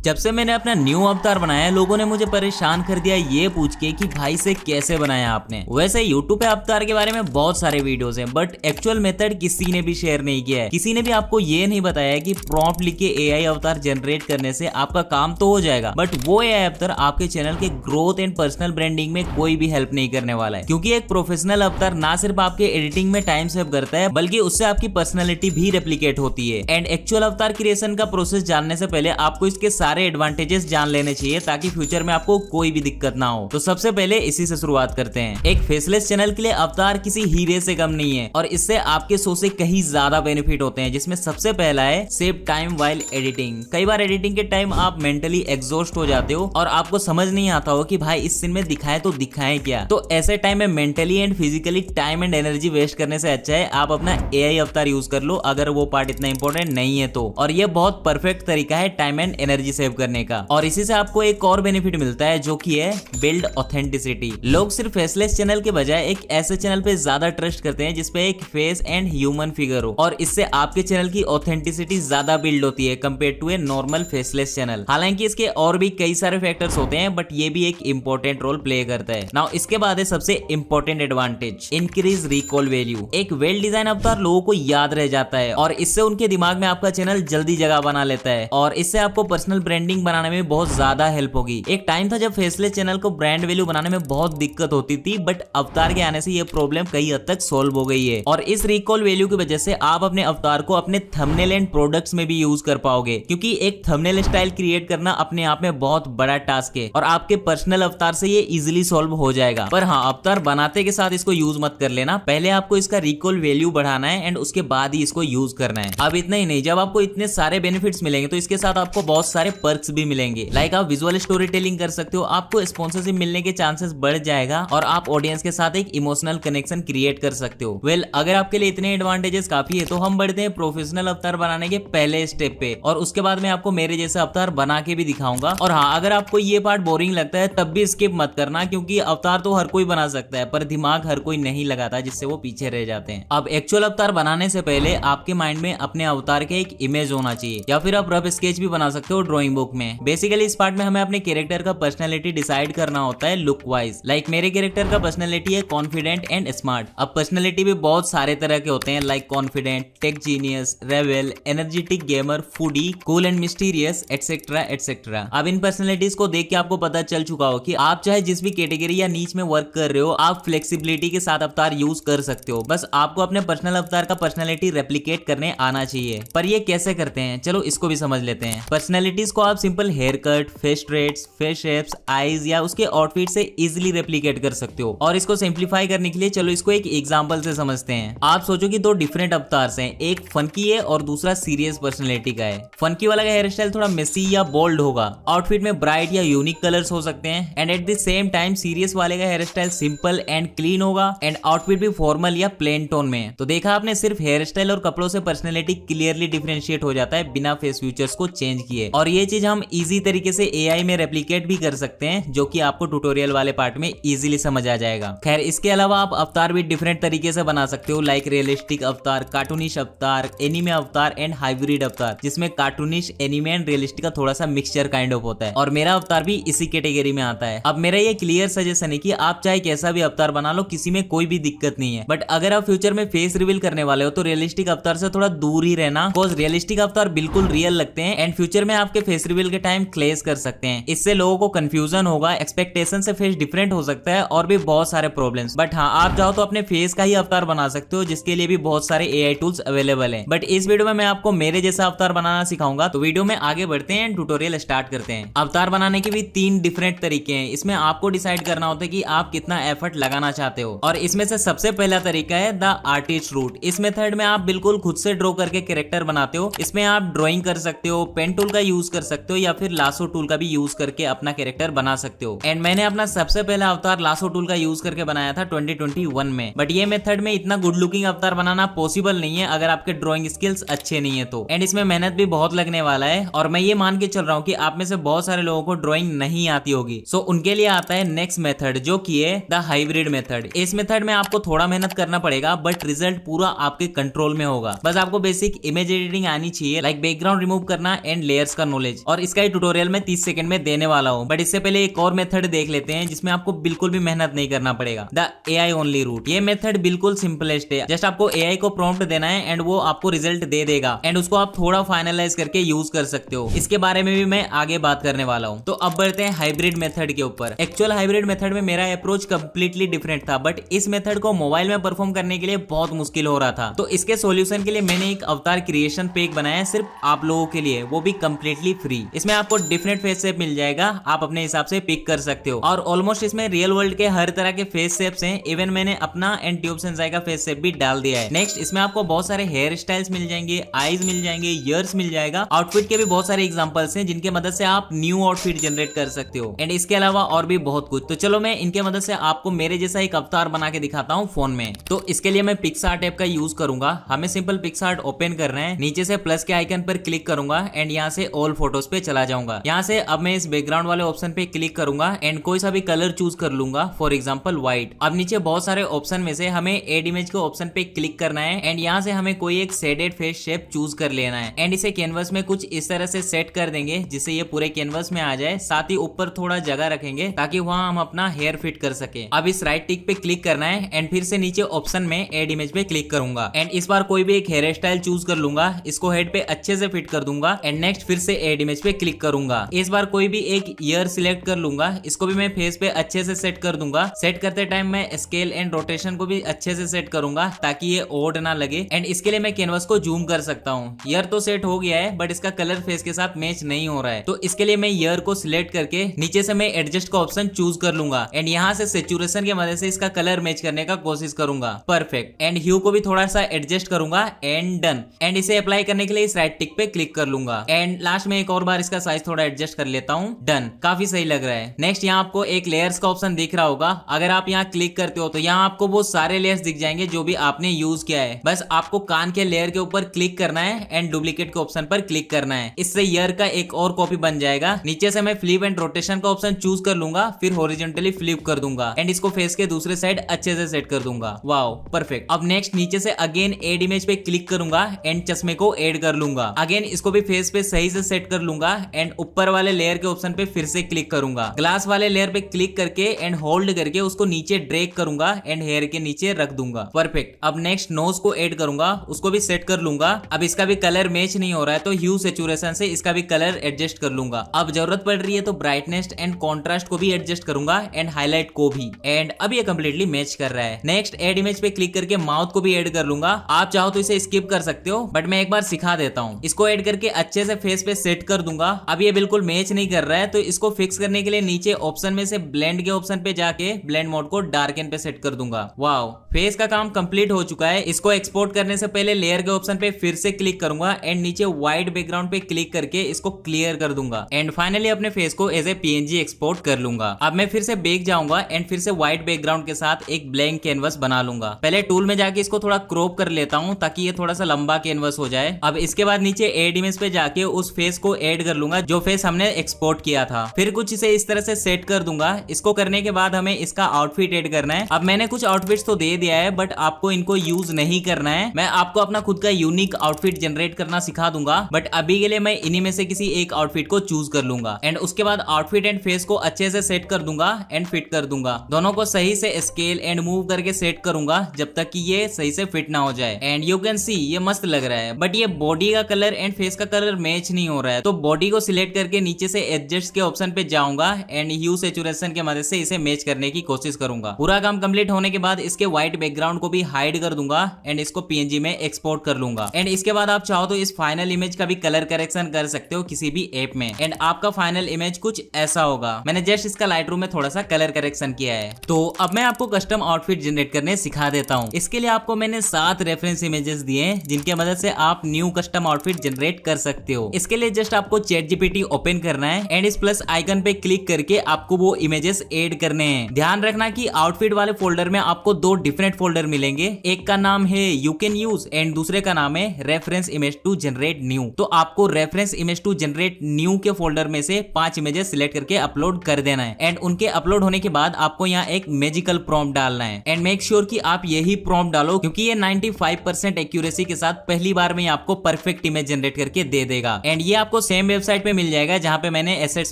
जब से मैंने अपना न्यू अवतार बनाया लोगों ने मुझे परेशान कर दिया ये पूछ के कि भाई से कैसे बनाया आपने। वैसे यूट्यूब पे अवतार के बारे में बहुत सारे वीडियोस हैं बट एक्चुअल मेथड किसी ने भी शेयर नहीं किया है। किसी ने भी आपको ये नहीं बताया कि प्रॉम्प्ट लिख के एआई अवतार जनरेट करने से आपका काम तो हो जाएगा बट वो एआई अवतार आपके चैनल के ग्रोथ एंड पर्सनल ब्रांडिंग में कोई भी हेल्प नहीं करने वाला है, क्योंकि एक प्रोफेशनल अवतार ना सिर्फ आपके एडिटिंग में टाइम सेव करता है बल्कि उससे आपकी पर्सनैलिटी भी रेप्लिकेट होती है। एंड एक्चुअल अवतार क्रिएशन का प्रोसेस जानने से पहले आपको इसके सारे एडवांटेजेस जान लेने चाहिए ताकि फ्यूचर में आपको कोई भी दिक्कत ना हो। तो सबसे पहले इसी से शुरुआत करते हैं। एक फेसलेस चैनल के लिए अवतार किसी हीरे से कम नहीं है और इससे आपके शो से कहीं ज्यादा बेनिफिट होते हैं, जिसमें सबसे पहला है सेव टाइम व्हाइल एडिटिंग। कई बार एडिटिंग के टाइम आप मेंटली एग्जॉस्ट हो जाते हो और आपको समझ नहीं आता हो कि भाई इस सीन में दिखाए तो दिखाएं क्या। तो ऐसे टाइम में mentally and physically time and energy waste करने से अच्छा है आप अपना एआई अवतार यूज कर लो अगर वो पार्ट इतना इंपॉर्टेंट नहीं है तो। और ये बहुत परफेक्ट तरीका है टाइम एंड एनर्जी सेव करने का। और इसी से आपको एक और बेनिफिट मिलता है जो कि है बिल्ड ऑथेंटिसिटी। लोग सिर्फ फेसलेस चैनल के बजाय एक ऐसे चैनल पे ज्यादा ट्रस्ट करते हैं जिसपे एक फेस एंड ह्यूमन फिगर हो और इससे आपके चैनल की ऑथेंटिसिटी ज्यादा बिल्ड होती है compare to a normal faceless channel. हालांकि इसके और भी कई सारे फैक्टर्स होते हैं बट ये भी एक इंपॉर्टेंट रोल प्ले करता है। नाउ इसके बाद है सबसे important advantage, increase recall value. एक वेल डिजाइन अवतार लोगों को याद रह जाता है और इससे उनके दिमाग में आपका चैनल जल्दी जगह बना लेता है और इससे आपको पर्सनल ब्रांडिंग बनाने में बहुत ज्यादा हेल्प होगी। एक टाइम था जब फेसलेस चैनल को ब्रांड वैल्यू बनाने में बहुत दिक्कत होती थी बट अवतार के आने से ये प्रॉब्लम कई हद तक सॉल्व हो गई है। और इस रिकॉल वैल्यू की वजह से आप अपने अवतार को अपने थंबनेल एंड प्रोडक्ट्स में भी यूज कर पाओगे, क्योंकि एक थंबनेल स्टाइल क्रिएट करना अपने आप में बहुत बड़ा टास्क है और आपके पर्सनल अवतार से ये इजिली सॉल्व हो जाएगा। पर हाँ, अवतार बनाते के साथ इसको यूज मत कर लेना, पहले आपको इसका रिकॉल वैल्यू बढ़ाना है एंड उसके बाद ही इसको यूज करना है। अब इतना ही नहीं, जब आपको इतने सारे बेनिफिट्स मिलेंगे तो इसके साथ आपको बहुत सारे पर्क्स भी मिलेंगे। लाइक आप विजुअल स्टोरी टेलिंग कर सकते हो, आपको स्पॉन्सरशिप मिलने के चांसेस बढ़ जाएगा और आप ऑडियंस के साथ एक इमोशनल कनेक्शन क्रिएट कर सकते हो। वेल, अगर आपके लिए इतने एडवांटेजेस काफी है तो हम बढ़ते हैं प्रोफेशनल अवतार बनाने के पहले स्टेप पे और उसके बाद मैं आपको मेरे जैसा अवतार बना के भी दिखाऊंगा। और हाँ, अगर आपको ये पार्ट बोरिंग लगता है तब भी स्किप मत करना, क्योंकि अवतार तो हर कोई बना सकता है पर दिमाग हर कोई नहीं लगाता, जिससे वो पीछे रह जाते हैं। अब एक्चुअल अवतार बनाने से पहले आपके माइंड में अपने अवतार के एक इमेज होना चाहिए या फिर आप रफ स्केच भी बना सकते हो ड्राइंग बुक में। बेसिकली इस पार्ट में हमें अपने कैरेक्टर का पर्सनैलिटी डिसाइड करना होता है लुक वाइज। लाइक मेरे कैरेक्टर का पर्सनैलिटी है कॉन्फिडेंट एंड स्मार्ट। अब पर्सनैलिटी भी बहुत सारे तरह के होते हैं, like confident, take genius, rebel, energetic gamer, foodie, cool and mysterious, etcetera etcetera. अब इन पर्सनैलिटीज को देख के आपको पता चल चुका हो कि आप चाहे जिस भी कैटेगरी या नीच में वर्क कर रहे हो आप फ्लेक्सिबिलिटी के साथ अवतार यूज कर सकते हो। बस आपको अपने पर्सनल अवतार का पर्सनैलिटी रेप्लिकेट करने आना चाहिए। पर ये कैसे करते हैं, चलो इसको भी समझ लेते हैं। पर्सनैलिटीज को आप simple hair cut, face traits, face shapes, eyes या उसके आउटफिट से इजिली रेप्लिकेट कर सकते हो। और इसको सिंप्लीफाई करने के लिए चलो इसको एक एग्जांपल से समझते हैं। आप सोचो कि दो डिफरेंट अवतार्स हैं, एक फनकी है और दूसरा सीरियस पर्सनैलिटी का है। फनकी वाला का हेयर स्टाइल थोड़ा मेसी या बोल्ड होगा, आउटफिट में ब्राइट या यूनिक कलर्स हो सकते हैं and at the same time serious वाले का hair style simple and clean होगा एंड आउटफिट भी फॉर्मल या प्लेन टोन में। तो देखा आपने, सिर्फ हेयर स्टाइल और कपड़ों से पर्सनैलिटी क्लियरली डिफरेंशिएट हो जाता है बिना फेस फीचर्स को चेंज किए। और ये चीज हम इजी तरीके से एआई में रेप्लिकेट भी कर सकते हैं, जो कि आपको ट्यूटोरियल वाले पार्ट में इजीली समझ आ जाएगा। खैर, इसके अलावा आप अवतार भी डिफरेंट तरीके से बना सकते हो, लाइक रियलिस्टिक अवतार, कार्टूनिश अवतार, एनिमे अवतार एंड हाइब्रिड अवतार, जिसमें कार्टूनिश, एनिमे एंड रियलिस्टिक का थोड़ा सा मिक्सचर काइंड ऑफ होता है। और मेरा अवतार भी इसी कैटेगरी में आता है। अब मेरा ये क्लियर सजेशन है कि आप चाहे कैसा भी अवतार बना लो, किसी में कोई भी दिक्कत नहीं है। बट अगर आप फ्यूचर में फेस रिवील करने वाले हो तो रियलिस्टिक अवतार से थोड़ा दूर ही रहना, बिकॉज रियलिस्टिक अवतार बिल्कुल रियल लगते हैं एंड फ्यूचर में आपके फेस रिवील के टाइम क्लेश कर सकते हैं। इससे लोगों को कंफ्यूजन होगा, एक्सपेक्टेशन से फेस डिफरेंट हो सकता है और भी बहुत सारे प्रॉब्लम्स। बट हाँ, आप चाहो तो अपने फेस का ही अवतार बना सकते हो, जिसके लिए भी बहुत सारे एआई टूल्स अवेलेबल हैं। बट इस वीडियो में मैं आपको मेरे जैसा अवतार बनाना सिखाऊंगा। तो वीडियो में आगे बढ़ते हैं, ट्यूटोरियल स्टार्ट करते हैं। अवतार बनाने के भी 3 डिफरेंट तरीके हैं। इसमें आपको डिसाइड करना होता है कि आप कितना एफर्ट लगाना चाहते हो और इसमें से सबसे पहला तरीका है द आर्टिस्ट रूट। इस मेथड में आप बिल्कुल खुद से ड्रॉ करके कैरेक्टर बनाते हो। इसमें आप ड्राइंग कर सकते हो, पेन टूल का यूज कर सकते हो या फिर लासो टूल का भी यूज करके अपना कैरेक्टर बना सकते हो। एंड मैंने अपना सबसे पहला अवतार लासो टूल का यूज करके बनाया था 2021 में। बट ये मेथड में इतना गुड लुकिंग अवतार बनाना पॉसिबल नहीं है अगर आपके ड्राइंग स्किल्स अच्छे नहीं है तो। एंड इसमें मेहनत भी बहुत लगने वाला है और मैं ये मान के चल रहा हूँ कि आप में से बहुत सारे लोगों को ड्राइंग नहीं आती होगी। सो उनके लिए आता है नेक्स्ट मेथड, जो कि है द हाइब्रिड मेथड। इस मेथड में आपको थोड़ा मेहनत करना पड़ेगा बट रिजल्ट पूरा आपके कंट्रोल में होगा। बस आपको बेसिक इमेज एडिटिंग आनी चाहिए, लाइक बैकग्राउंड रिमूव करना एंड लेयर्स का नॉलेज इमेज, और इसका ही ट्यूटोरियल मैं 30 सेकंड में देने वाला हूँ। बट इससे पहले एक और मेथड देख लेते हैं जिसमें आपको बिल्कुल भी मेहनत नहीं करना पड़ेगा, द AI ओनली रूट। ये मेथड बिल्कुल सिंपलेस्ट है। जस्ट आपको AI को प्रॉम्प्ट देना है एंड वो आपको रिजल्ट दे देगा एंड उसको आप थोड़ा फाइनलाइज करके यूज कर सकते हो। इसके बारे में भी मैं आगे बात करने वाला हूँ। तो अब बढ़ते हैं हाइब्रिड मेथड के ऊपर। एक्चुअल हाइब्रिड मेथड में मेरा अप्रोच कंप्लीटली डिफरेंट था, बट इस मेथड को मोबाइल में परफॉर्म करने के लिए बहुत मुश्किल हो रहा था। तो इसके सॉल्यूशन के लिए मैंने एक अवतार क्रिएशन पैक बनाया है सिर्फ आप लोगों के लिए, वो भी कंप्लीटली फ्री। इसमें आपको डिफरेंट फेस शेप मिल जाएगा, आप अपने हिसाब से पिक कर सकते हो। और ऑलमोस्ट इसमें रियल वर्ल्ड के हर तरह के फेस शेप्स हैं। इवन मैंने अपना एंड ट्यूब सेंसाई का फेस शेप भी डाल दिया है। नेक्स्ट इसमें आपको बहुत सारे हेयर स्टाइल्स मिल जाएंगे, आईज मिल जाएंगे, ईयर्स मिल जाएगा। आउटफिट के भी बहुत सारे एग्जांपल्स हैं जिनके मदद से आप न्यू आउटफिट जनरेट कर सकते हो एंड इसके अलावा और भी बहुत कुछ। तो चलो मैं इनके मदद से आपको मेरे जैसा एक अवतार बना के दिखाता हूँ फोन में। तो इसके लिए मैं पिक्सआर्ट ऐप का यूज करूंगा। हमें सिंपल पिक्सआर्ट ओपन करना है, नीचे से प्लस के आइकन पर क्लिक करूंगा एंड यहाँ से ऑल फोटोज पे चला जाऊंगा। यहाँ से अब मैं इस बैकग्राउंड वाले ऑप्शन पे क्लिक करूंगा एंड कोई सा भी कलर चूज कर लूंगा, फॉर एग्जांपल व्हाइट। अब नीचे बहुत सारे ऑप्शन में से हमें एड इमेज के ऑप्शन पे क्लिक करना है एंड यहाँ से हमें कोई एक शेडेड फेस शेप चूज कर लेना है एंड इसे कैनवस में कुछ इस तरह से सेट कर देंगे जिससे ये पूरे कैनवस में आ जाए। साथ ही ऊपर थोड़ा जगह रखेंगे ताकि वहां हम अपना हेयर फिट कर सके। अब इस राइट टिक पे क्लिक करना है एंड फिर से नीचे ऑप्शन में एड इमेज पे क्लिक करूंगा एंड इस बार कोई भी एक हेयर स्टाइल चूज कर लूंगा, इसको हेड पे अच्छे से फिट कर दूंगा एंड नेक्स्ट फिर से एड इमेज पे क्लिक करूंगा। इस बार कोई भी एक ईयर सिलेक्ट कर लूंगा, इसको भी मैं फेस पे अच्छे से सेट कर दूंगा। सेट करते टाइम मैं स्केल एंड रोटेशन को भी अच्छे से सेट करूंगा ताकि ये ओड ना लगे एंड इसके लिए मैं कैनवस को जूम कर सकता हूँ। ईयर तो सेट हो गया है बट इसका कलर फेस के साथ मैच नहीं हो रहा है, तो इसके लिए मैं ईयर को सिलेक्ट करके नीचे से मैं एडजस्ट का ऑप्शन चूज कर लूंगा एंड यहाँ से सैचुरेशन की मदद से इसका कलर मैच करने का कोशिश करूंगा। परफेक्ट। एंड ह्यू को भी थोड़ा सा एडजस्ट करूंगा एंड डन। एंड इसे अप्लाई करने के लिए इस राइट टिक पे क्लिक कर लूंगा एंड लास्ट में एक और बार इसका साइज थोड़ा एडजस्ट कर लेता हूँ। डन, काफी सही लग रहा है। नेक्स्ट यहाँ आपको एक लेयर्स का ऑप्शन दिख रहा होगा। अगर आप यहाँ क्लिक करते हो तो यहाँ आपको वो सारे लेयर्स दिख जाएंगे जो भी आपने यूज किया है। बस आपको कान के लेयर के ऊपर क्लिक करना है एंड डुप्लीकेट के ऑप्शन पर क्लिक करना है। इससे ईयर का एक और कॉपी बन जाएगा। नीचे से मैं फ्लिप एंड रोटेशन का ऑप्शन चूज कर लूंगा, फिर हॉरिजॉन्टली फ्लिप कर दूंगा एंड इसको फेस के दूसरे साइड अच्छे से सेट कर दूंगा। Wow, perfect. अब नेक्स्ट नीचे से अगेन एड इमेज पे क्लिक करूंगा एंड चश्मे को ऐड कर लूंगा। अगेन इसको भी फेस पे सही से सेट कर लूंगा एंड ऊपर वाले लेयर के ऑप्शन पे फिर से क्लिक करूंगा। ग्लास वाले लेयर पे क्लिक करके एंड होल्ड करके उसको नीचे ड्रैग करूंगा एंड हेयर के नीचे रख दूंगा। परफेक्ट। अब नेक्स्ट नोज को ऐड करूंगा, उसको भी सेट कर लूंगा। अब इसका भी कलर मैच नहीं हो रहा है तो ह्यू सैचुरेशन से इसका भी कलर एडजस्ट कर लूंगा। अब जरूरत पड़ रही है तो ब्राइटनेस एंड कॉन्ट्रास्ट को भी एडजस्ट करूंगा एंड हाईलाइट को भी। एंड अब ये कंप्लीटली मैच कर रहा है। नेक्स्ट एड इमेज पे क्लिक करके माउथ को भी ऐड कर लूंगा। आप चाहो तो इसे स्किप कर सकते हो बट मैं एक बार सिखा देता हूँ। इसको ऐड करके अच्छे से फेस पे सेट कर दूंगा। अब ये बिल्कुल मैच नहीं कर रहा है तो इसको फिक्स करने के लिए नीचे ऑप्शन में से ब्लेंड के ऑप्शन पे जाके ब्लेंड मोड को डार्कन पे सेट कर दूंगा। वाओ, फेस का काम कंप्लीट हो चुका है। इसको एक्सपोर्ट करने से पहले लेयर के ऑप्शन पे फिर से क्लिक करूंगा एंड नीचे व्हाइट बैकग्राउंड पे क्लिक करके इसको क्लियर कर दूंगा एंड फाइनली अपने फेस को एज ए PNG एक्सपोर्ट कर लूंगा। अब मैं फिर से बैक जाऊंगा एंड फिर से व्हाइट बैकग्राउंड के साथ एक ब्लैंक कैनवस बना लूंगा। पहले टूल में जाके इसको थोड़ा क्रॉप कर लेता हूं ताकि ये थोड़ा सा लंबा कैनवस हो जाए। अब इसके बाद नीचे एड इमेज पे जाके उस फेस को ऐड कर लूंगा जो फेस हमने एक्सपोर्ट किया था। फिर कुछ इसे इस तरह से सेट कर दूंगा। इसको करने के बाद हमें इसका आउटफिट ऐड करना है। अब मैंने कुछ आउटफिट्स तो दे दिया है बट आपको इनको यूज नहीं करना है। मैं आपको अपना खुद का यूनिक आउटफिट जनरेट करना सिखा दूंगा बट अभी के लिए मैं इन्हीं में से किसी एक आउटफिट को चूज कर लूंगा एंड उसके बाद आउटफिट एंड फेस को अच्छे से सेट कर दूंगा एंड फिट कर दूंगा। दोनों को सही से स्केल एंड मूव करके सेट करूंगा जब तक कि ये सही से फिट ना हो जाए। एंड यू कैन सी ये मस्त लग रहा है बट ये बॉडी का कलर एंड फेस का कलर मैच नहीं हो रहा है। तो बॉडी को सिलेक्ट करके नीचे से एडजस्ट के ऑप्शन पे जाऊंगा एंड ह्यू सैचुरेशन की मदद से इसे मैच करने की कोशिश करूंगा। पूरा काम कंप्लीट होने के बाद इसके व्हाइट बैकग्राउंड को भी हाइड कर दूंगा एंड इसको PNG में एक्सपोर्ट कर लूंगा। एंड इसके बाद आप चाहो तो इस फाइनल इमेज का भी कलर करेक्शन कर सकते हो किसी भी ऐप में एंड आपका फाइनल इमेज कुछ ऐसा होगा। मैंने जस्ट इसका लाइटरूम में थोड़ा सा कलर करेक्शन किया है। तो अब मैं आपको कस्टम आउटफिट जनरेट करने सिखा देता हूँ। इसके लिए आपको मैंने 7 रेफरेंस इमेजेस दिए हैं जिनके मदद से आप न्यू कस्टम आउटफिट जनरेट कर सकते हो। इसके लिए जस्ट आपको ChatGPT ओपन करना है एंड इस प्लस आइकन पे क्लिक करके आपको वो इमेजेस ऐड करने हैं। ध्यान रखना कि आउटफिट वाले फोल्डर में आपको 2 डिफरेंट फोल्डर मिलेंगे। एक का नाम है यू कैन यूज एंड दूसरे का नाम है reference image to generate new. तो आपको reference image to generate new के फोल्डर में से 5 इमेजेस सिलेक्ट करके अपलोड कर देना है एंड उनके अपलोड होने के बाद आपको यहाँ एक मैजिकल प्रॉम्प्ट डालना है एंड मेक श्योर कि आप यही प्रॉम्प्ट डालो क्योंकि ये 95% एक्यूरेसी के साथ पहली बार में आपको परफेक्ट इमेज जनरेट करके दे देगा एंड ये आपको सेम वेबसाइट पे मिल जाएगा जहाँ पे मैंने एसेट्स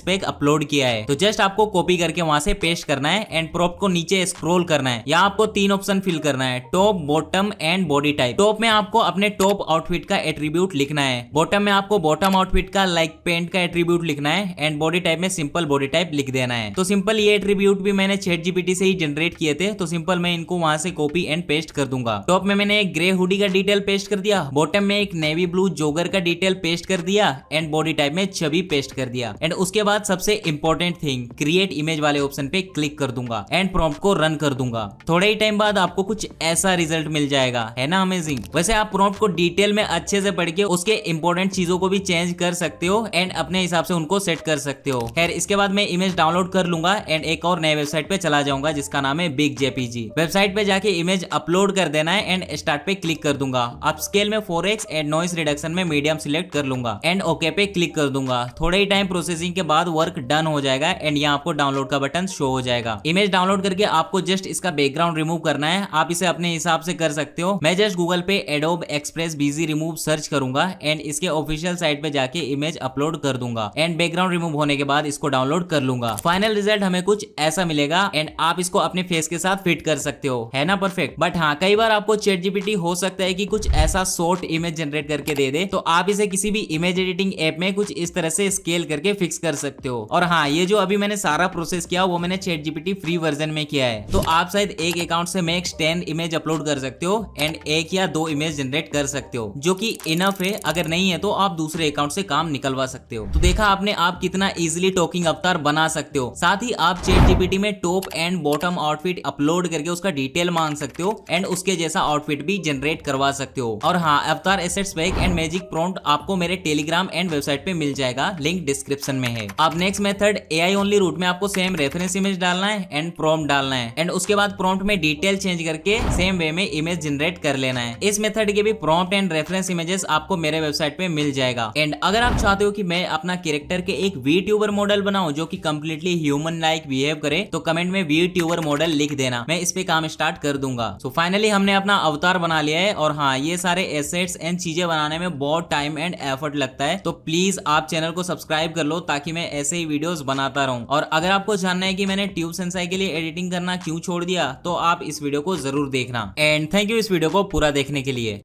पैक अपलोड किया है। तो जस्ट आपको कॉपी करके वहां से पेस्ट करना है एंड प्रॉम्प्ट को नीचे स्क्रॉल करना है। यहाँ आपको 3 ऑप्शन फिल करना है, top, bottom and body type. Top में आपको अपने टॉप आउटफिट का एट्रीब्यूट लिखना है, बॉटम में आपको बॉटम आउटफिट का लाइक पेंट का एट्रीब्यूट लिखना है एंड बॉडी टाइप में सिंपल बॉडी टाइप लिख देना है। तो सिंपल ये एट्रीब्यूट भी मैंने ChatGPT से ही जनरेट किए थे, तो सिंपल मैं इनको वहां से कॉपी एंड पेस्ट कर दूंगा। टॉप में मैंने एक ग्रे हुडी का डिटेल पेस्ट कर दिया, बॉटम में एक नेवी ब्लू जॉगर का डिटेल पेस्ट कर दिया एंड बॉडी टाइप में छवि पेस्ट कर दिया। एंड उसके बाद सबसे इंपॉर्टेंट थिंग, क्रिएट इमेज वाले ऑप्शन पे क्लिक कर दूंगा एंड प्रॉम्प्ट को रन कर दूंगा। थोड़े ही टाइम बाद आपको कुछ ऐसा रिजल्ट मिल जाएगा, है ना अमेजिंग। वैसे आप प्रॉम्प्ट को डिटेल में अच्छे से पढ़ के उसके इंपॉर्टेंट चीजों को भी चेंज कर सकते हो एंड अपने हिसाब से उनको सेट कर सकते हो। खैर इसके बाद मैं इमेज डाउनलोड कर लूंगा एंड एक और नए वेबसाइट पे चला जाऊंगा जिसका नाम है बिग जेपीजी। वेबसाइट पे जाके इमेज अपलोड कर देना है एंड स्टार्ट पे क्लिक कर दूंगा। अप स्केल में 4x एंड नॉइस रिडक्शन में मीडियम सिलेक्ट कर लूंगा एंड ओके पे क्लिक कर दूंगा। थोड़े ही टाइम प्रोसेसिंग के बाद वर्क डन हो जाएगा एंड यहाँ आपको डाउनलोड का बटन शो हो जाएगा। इमेज डाउनलोड करके आपको जस्ट इसका बैकग्राउंड रिमूव करना है। आप इसे अपने हिसाब से कर सकते हो। मैं जस्ट गूगल पे adobe express BG remove search करूंगा एंड इसके ऑफिशियल साइट पे जाके इमेज अपलोड कर दूंगा एंड बैकग्राउंड रिमूव होने के बाद इसको डाउनलोड कर लूंगा। फाइनल रिजल्ट हमें कुछ ऐसा मिलेगा एंड आप इसको अपने फेस के साथ फिट कर सकते हो, है ना परफेक्ट। बट हाँ, कई बार आपको ChatGPT हो सकता है कि कुछ ऐसा शॉर्ट इमेज जनरेट करके दे दे, तो आप इसे किसी भी इमेज एडिटिंग ऐप में कुछ इस तरह से स्केल करके फिक्स कर सकते हो। और हाँ, ये जो अभी मैंने सारा प्रोसेस किया वो मैंने ChatGPT फ्री वर्जन में किया है। तो आप शायद एक अकाउंट से मैक्स 10 इमेज अपलोड कर सकते हो एंड 1 या 2 इमेज जनरेट कर सकते हो, जो कि इनफ है। अगर नहीं है तो आप दूसरे अकाउंट से काम निकलवा सकते हो। तो देखा आपने, आप कितना इजीली टॉकिंग अवतार बना सकते हो। साथ ही आप ChatGPT में top and bottom outfit upload करके उसका डिटेल मांग सकते हो एंड उसके जैसा आउटफिट भी जनरेट करवा सकते हो। और हाँ, अवतार assets pack and magic prompt आपको मेरे टेलीग्राम एंड वेबसाइट पे मिल जाएगा, लिंक डिस्क्रिप्शन में है। अब next method AI only root में आपको सेम रेफरेंस इमेज डालना है एंड प्रॉम्प्ट डालना है एंड उसके बाद प्रॉम्प्ट में डिटेल चेंज करके सेम वे में इमेज जनरेट कर लेना है। इस मेथड के भी प्रॉम्प्ट एंड रेफरेंस इमेजेस आपको मेरे वेबसाइट पे मिल जाएगा। एंड अगर आप चाहते हो कि मैं अपना कैरेक्टर के एक वीट्यूबर मॉडल बनाऊं जो कि कंप्लीटली ह्यूमन लाइक बिहेव करे, तो कमेंट में वीट्यूबर मॉडल लिख देना, मैं इस पे काम स्टार्ट कर दूंगा। सो फाइनली हमने अपना अवतार बना लिया है। और हाँ, ये सारे एसेट्स एंड चीजें बनाने में बहुत टाइम एंड एफर्ट लगता है, तो प्लीज आप चैनल को सब्सक्राइब कर लो ताकि मैं ऐसे ही वीडियोस बनाता रहूं। और अगर आपको जानना है कि मैंने ट्यूब सेंसाई के लिए एडिटिंग करना क्यों छोड़ दिया, तो आप इस वीडियो को जरूर देखना। एंड थैंक यू इस वीडियो को पूरा देखने के लिए।